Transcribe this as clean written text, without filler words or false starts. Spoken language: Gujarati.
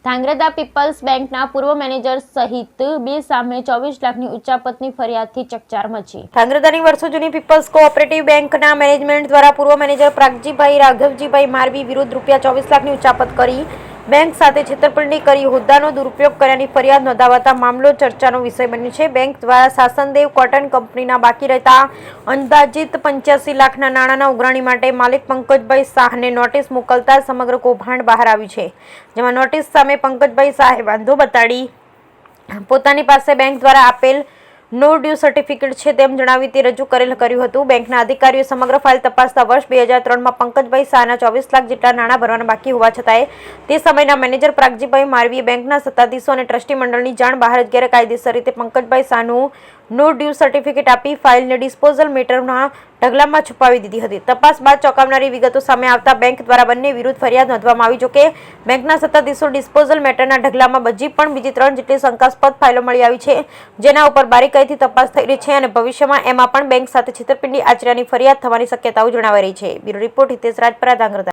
ધાંગ્રધા પીપલ્સ બેંકના પૂર્વ મેનેજર સહિત બે સામે 24 લાખની ઉચ્ચાપતની ફરિયાદથી ચકચાર મચી। ધાંગ્રધાની વર્ષો જૂની પીપલ્સ કોઓપરેટિવ બેંકના મેનેજમેન્ટ દ્વારા પૂર્વ મેનેજર પ્રાગજીભાઈ રાઘવજીભાઈ મારવી વિરુદ્ધ ₹24 લાખની ઉચ્ચાપત કરી બેંક સાથે છેતરપિંડી કરી હોદ્દાનો દુરુપયોગ કર્યાની ફરિયાદ નોંધાવતા મામલો ચર્ચાનો વિષય બન્યો છે। બેંક દ્વારા શાસનદેવ કોટન કંપનીના બાકી રહેતા અંદાજિત 85 લાખના નાણાંના ઉઘરાણી માટે માલિક પંકજભાઈ શાહને નોટિસ મોકલતા સમગ્ર કૌભાંડ બહાર આવ્યું છે, જેમાં નોટિસ સામે પંકજભાઈ શાહે વાંધો બતાડી પોતાની પાસે બેંક દ્વારા આપેલ નો ડ્યુ સર્ટિફિકેટ છે તેમ જણાવી તે રજૂ કર્યું હતું। બેંકના અધિકારીઓએ સમગ્ર ફાઇલ તપાસતા વર્ષ 2003માં પંકજભાઈ શાહના 24 લાખ જેટલા નાણાં ભરવાના બાકી હોવા છતાંય તે સમયના મેનેજર પ્રાગજીભાઈ મારવીએ બેંકના સત્તાધીશો અને ટ્રસ્ટી મંડળની જાણ બહાર જ ગેરકાયદેસર રીતે પંકજભાઈ શાહનું નો ડ્યુ સર્ટિફિકેટ આપી ફાઇલને ડિસ્પોઝલ મેટરના ઢગલામાં છુપાવી દીધી હતી। તપાસ બાદ ચોંકાવનારી વિગતો સામે આવતા બેંક દ્વારા બંને વિરુદ્ધ ફરિયાદ નોંધવામાં આવી। જોકે બેંકના સત્તાધીશો ડિસ્પોઝલ મેટરના ઢગલામાં બીજી 3 જેટલી શંકાસ્પદ ફાઇલો મળી આવી છે, જેના ઉપર બારીકાઈથી તપાસ થઈ રહી છે અને ભવિષ્યમાં એમાં પણ બેંક સાથે છેતરપિંડી આચર્યાની ફરિયાદ થવાની શક્યતાઓ જણાવાઈ રહી છે। Bureau report Hitesh Rajpara, Dhrangadhra.